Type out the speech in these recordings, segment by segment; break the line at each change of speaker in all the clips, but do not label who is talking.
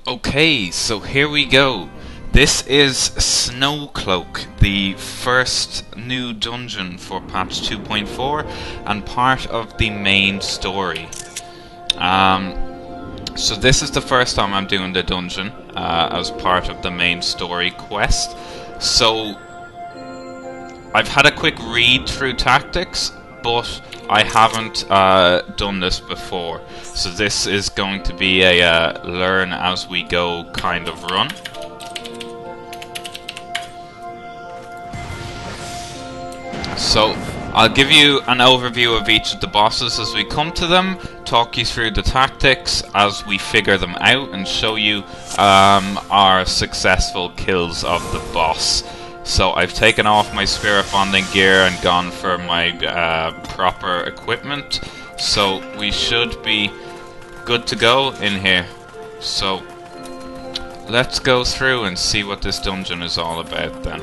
Okay, so here we go. This is Snowcloak, the first new dungeon for patch 2.4 and part of the main story. So this is the first time I'm doing the dungeon as part of the main story quest. So I've had a quick read through tactics, but I haven't done this before. So this is going to be a learn as we go kind of run. So I'll give you an overview of each of the bosses as we come to them, talk you through the tactics as we figure them out, and show you our successful kills of the boss. So I've taken off my spirit bonding gear and gone for my proper equipment, so we should be good to go in here. So let's go through and see what this dungeon is all about then.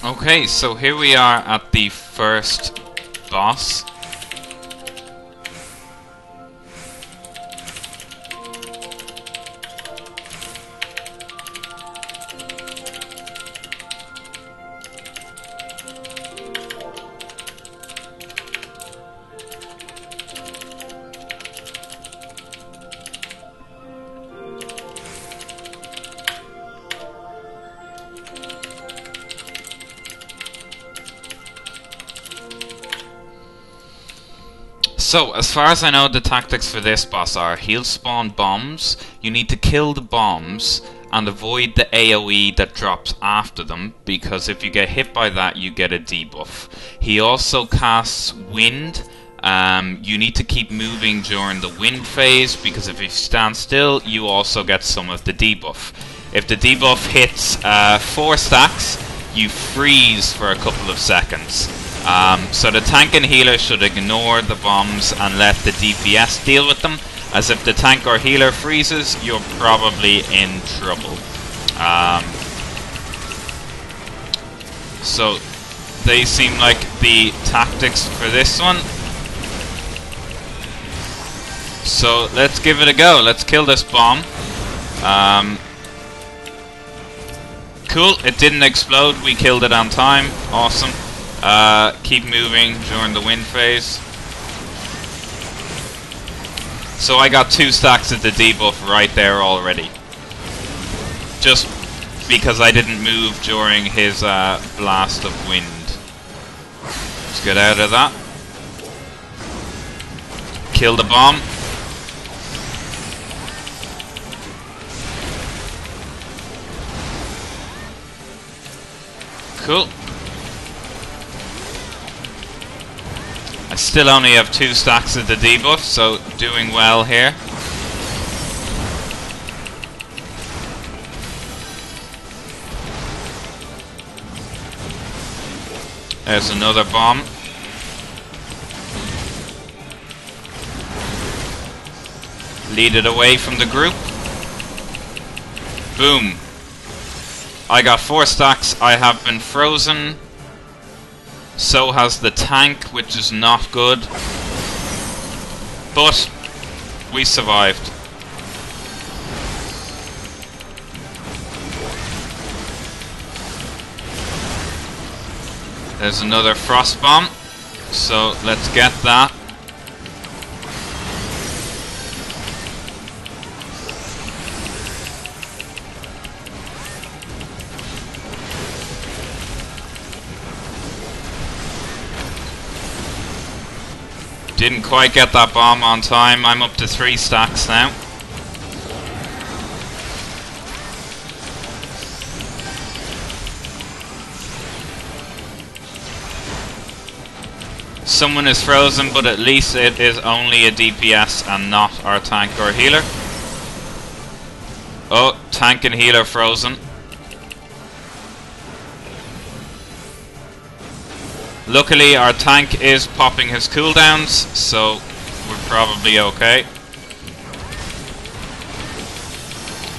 Okay, so here we are at the first boss. So, as far as I know, the tactics for this boss are he'll spawn bombs, you need to kill the bombs and avoid the AoE that drops after them, because if you get hit by that you get a debuff. He also casts wind. You need to keep moving during the wind phase, because if you stand still you also get some of the debuff. If the debuff hits 4 stacks, you freeze for a couple of seconds. So the tank and healer should ignore the bombs and let the DPS deal with them, as if the tank or healer freezes, you're probably in trouble. So they seem like the tactics for this one. So let's give it a go. Let's kill this bomb. Cool, it didn't explode. We killed it on time. Awesome. Keep moving during the wind phase. So I got 2 stacks of the debuff right there already, just because I didn't move during his blast of wind. Let's get out of that. Kill the bomb. Cool. I still only have 2 stacks of the debuff, so doing well here. There's another bomb. Lead it away from the group. Boom. I got 4 stacks. I have been frozen. So has the tank, which is not good. But we survived. There's another frost bomb. So let's get that. Didn't quite get that bomb on time. I'm up to 3 stacks now. Someone is frozen, but at least it is only a DPS and not our tank or healer. Oh, tank and healer frozen. Luckily our tank is popping his cooldowns, so we're probably okay.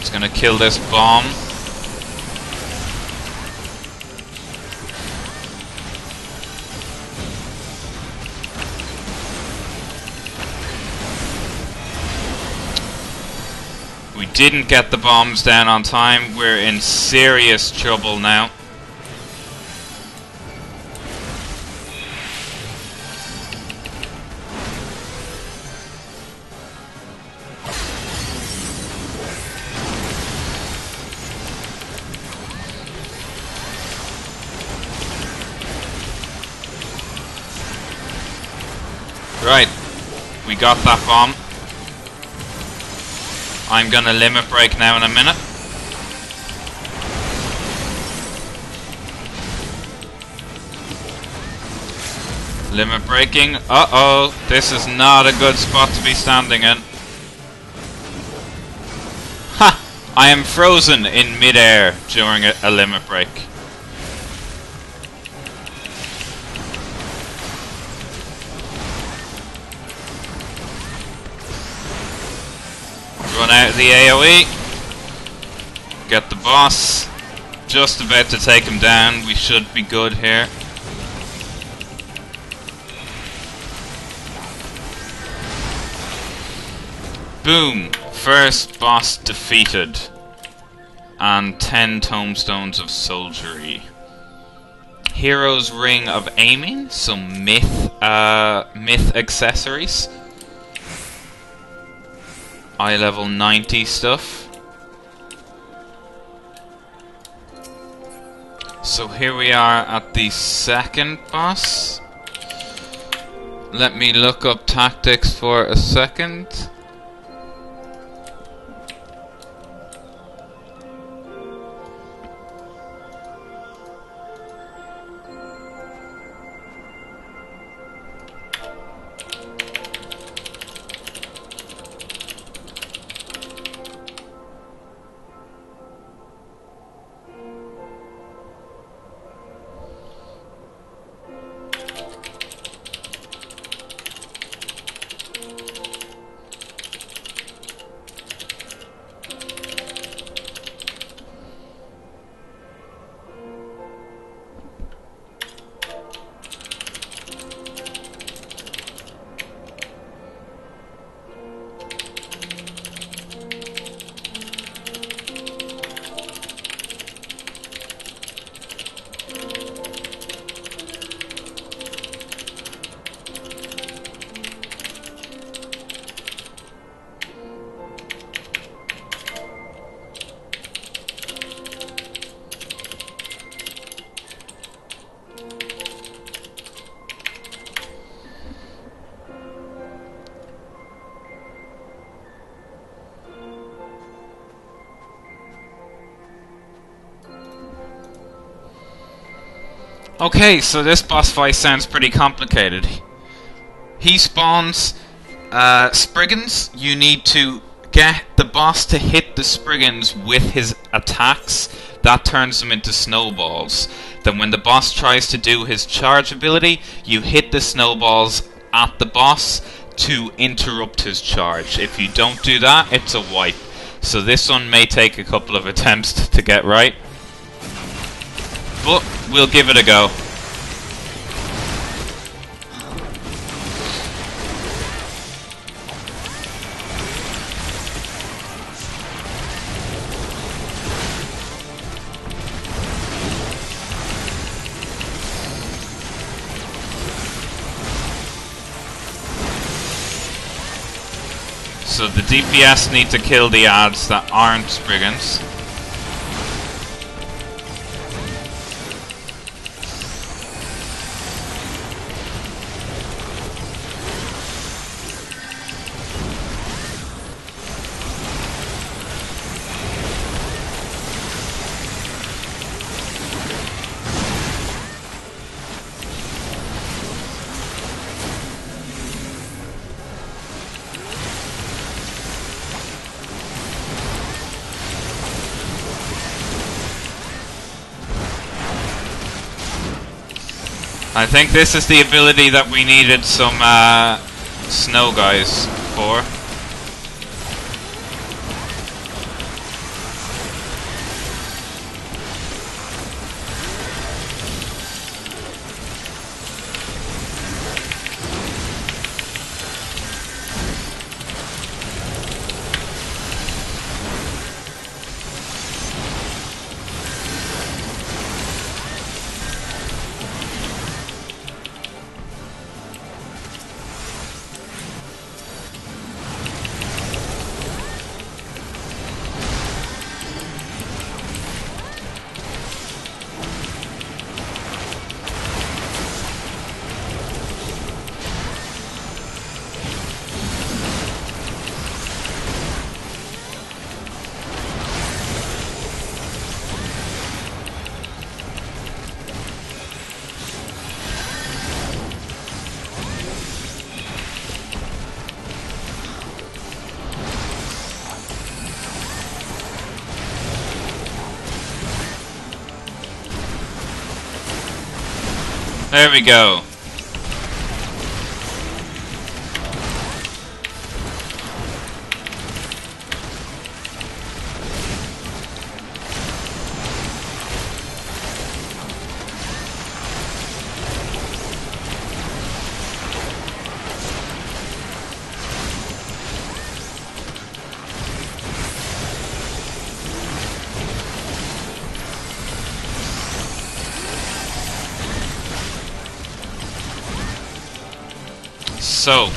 Just gonna kill this bomb. We didn't get the bombs down on time. We're in serious trouble now. Right, we got that bomb. I'm gonna limit break now in a minute. Limit breaking. Uh-oh, this is not a good spot to be standing in. Ha! I am frozen in mid-air during a limit break. Run out of the AoE. Get the boss. Just about to take him down. We should be good here. Boom! First boss defeated. And 10 tomestones of soldiery. Hero's Ring of Aiming, some myth accessories. Eye level 90 stuff. So here we are at the second boss. Let me look up tactics for a second. Okay, so this boss fight sounds pretty complicated. He spawns Spriggans. You need to get the boss to hit the Spriggans with his attacks. That turns them into snowballs. Then when the boss tries to do his charge ability, you hit the snowballs at the boss to interrupt his charge. If you don't do that, it's a wipe. So this one may take a couple of attempts to get right. But we'll give it a go. So the DPS need to kill the ads that aren't Spriggans. I think this is the ability that we needed some snow guys for. There we go. So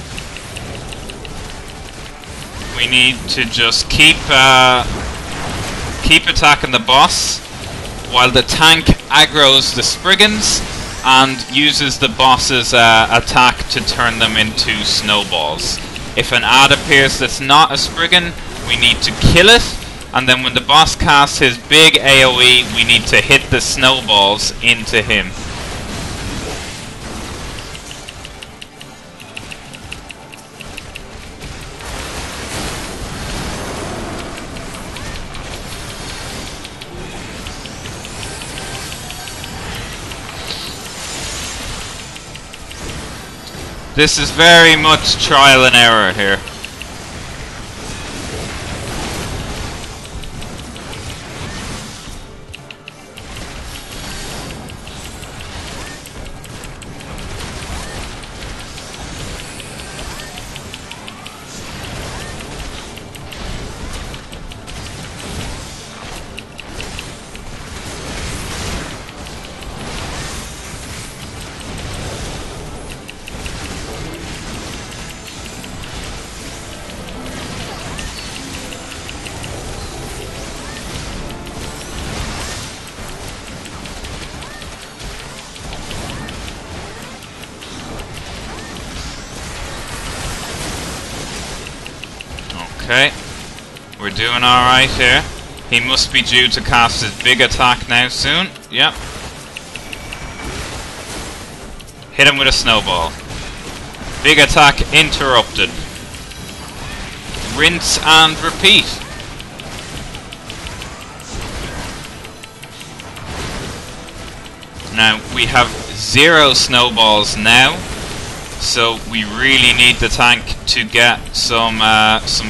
we need to just keep attacking the boss while the tank aggroes the Spriggans and uses the boss's attack to turn them into snowballs. If an ad appears that's not a Spriggan, we need to kill it, and then when the boss casts his big AoE, we need to hit the snowballs into him. This is very much trial and error here. Okay, we're doing alright here. He must be due to cast his big attack now soon. Yep. Hit him with a snowball. Big attack interrupted. Rinse and repeat. Now, we have 0 snowballs now. So we really need the tank to get some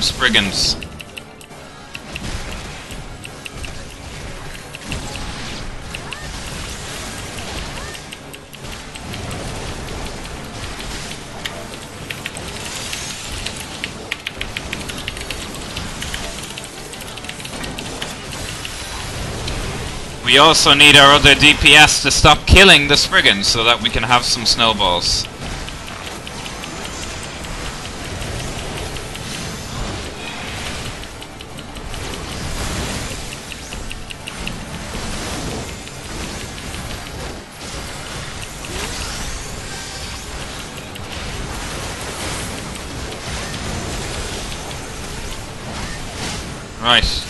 Spriggans. We also need our other DPS to stop killing the Spriggans so that we can have some snowballs. Right.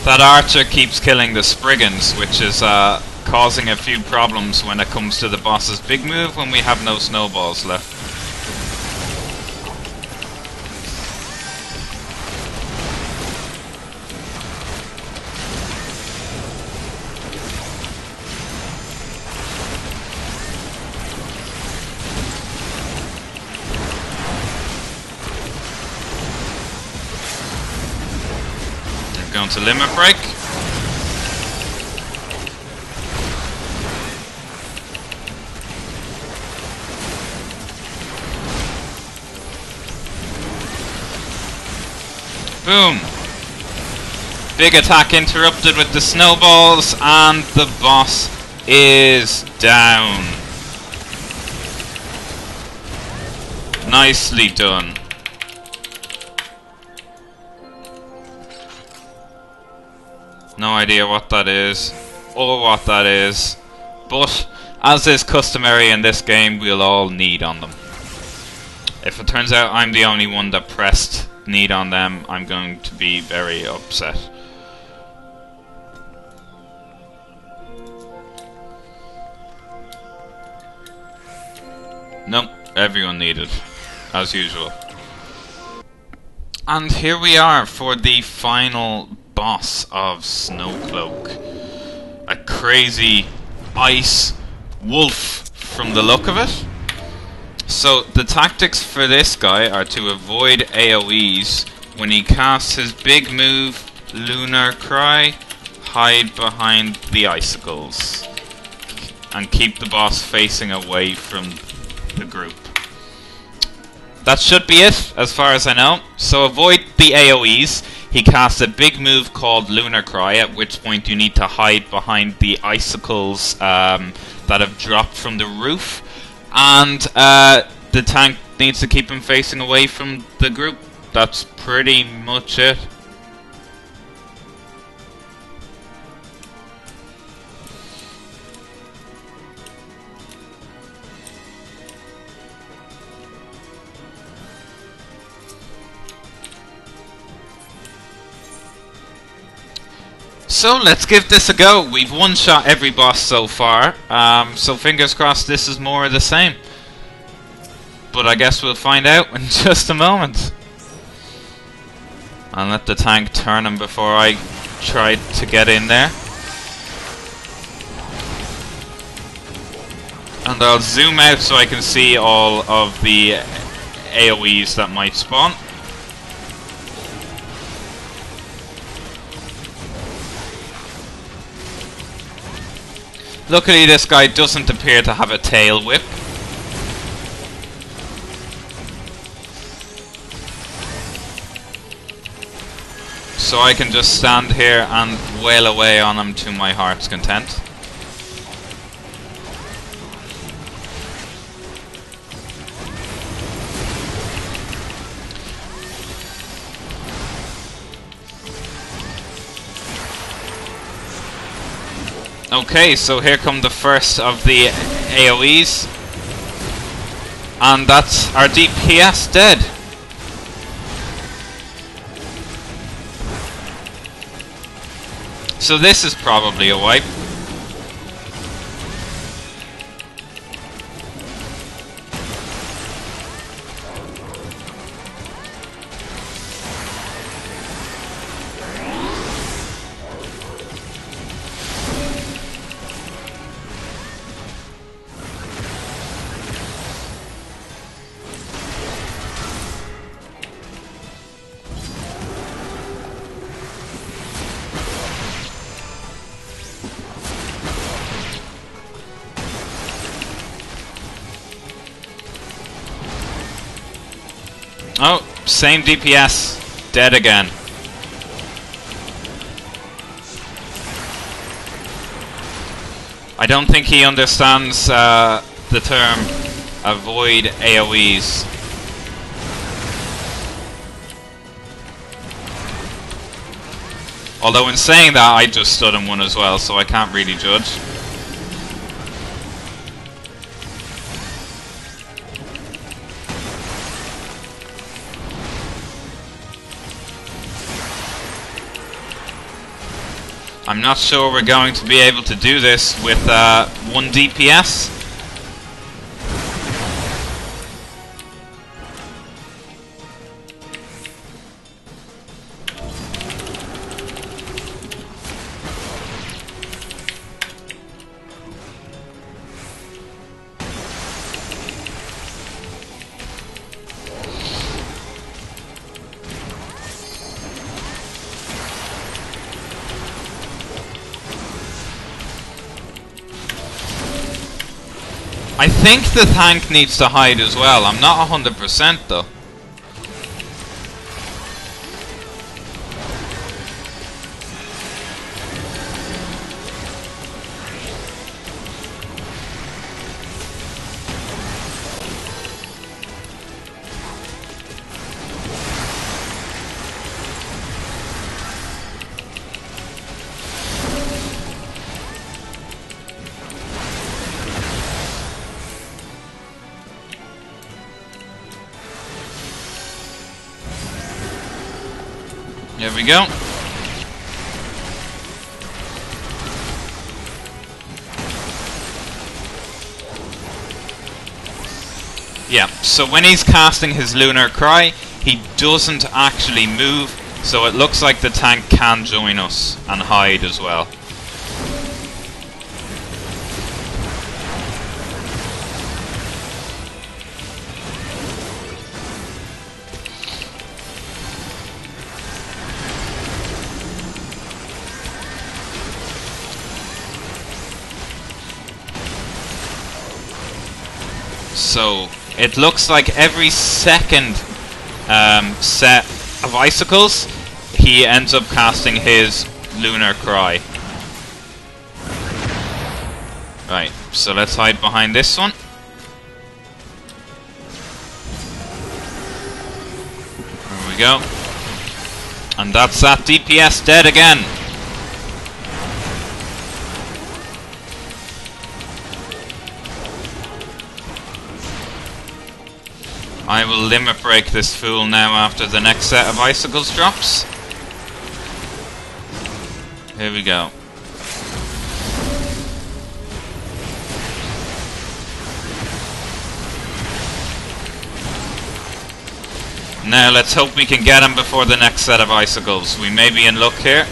That archer keeps killing the Spriggans, which is causing a few problems when it comes to the boss's big move when we have no snowballs left. Going to limit break. Boom. Big attack interrupted with the snowballs, and the boss is down. Nicely done. No idea what that is. or what that is, but as is customary in this game, we'll all need on them. If it turns out I'm the only one that pressed need on them, I'm going to be very upset. Nope, everyone needed, as usual. And here we are for the final boss of Snowcloak. A crazy ice wolf from the look of it. So the tactics for this guy are to avoid AoEs when he casts his big move, Lunar Cry, hide behind the icicles, and keep the boss facing away from the group. That should be it, as far as I know. So avoid the AoEs. He casts a big move called Lunar Cry, at which point you need to hide behind the icicles that have dropped from the roof. And the tank needs to keep him facing away from the group. That's pretty much it. So let's give this a go. We've one-shot every boss so far, so fingers crossed this is more of the same. But I guess we'll find out in just a moment. I'll let the tank turn him before I try to get in there. And I'll zoom out so I can see all of the AoEs that might spawn. Luckily this guy doesn't appear to have a tail whip. So I can just stand here and wail away on him to my heart's content. Okay, so here come the first of the AoEs. And that's our DPS dead. So this is probably a wipe. Oh, same DPS, dead again. I don't think he understands the term avoid AoEs. Although in saying that, I just stood in one as well, so I can't really judge. I'm not sure we're going to be able to do this with 1 DPS. I think the tank needs to hide as well. I'm not 100% though. There we go. Yeah, so when he's casting his Lunar Cry, he doesn't actually move, so it looks like the tank can join us and hide as well. So it looks like every second set of icicles, he ends up casting his Lunar Cry. Right, so let's hide behind this one. There we go. And that's that DPS dead again. I will limit break this fool now after the next set of icicles drops. Here we go. Now let's hope we can get him before the next set of icicles. We may be in luck here.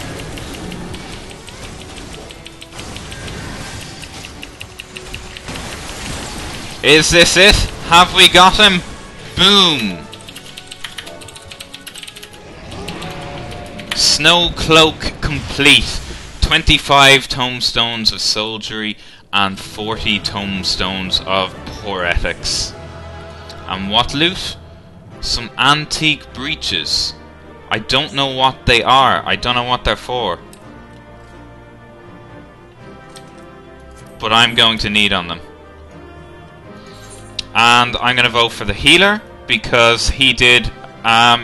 Is this it? Have we got him? Boom! Snowcloak complete. 25 tomestones of soldiery and 40 tomestones of poetics. And what loot? Some antique breeches. I don't know what they are. I don't know what they're for. But I'm going to need on them. And I'm going to vote for the healer, because he did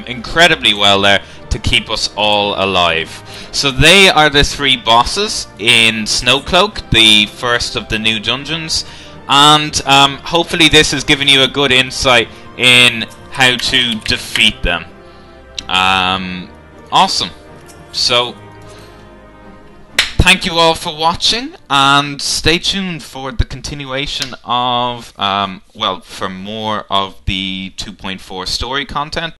incredibly well there to keep us all alive. So they are the 3 bosses in Snowcloak, the first of the new dungeons. And hopefully this has given you a good insight in how to defeat them. Awesome. So thank you all for watching, and stay tuned for the continuation of, well, for more of the 2.4 story content.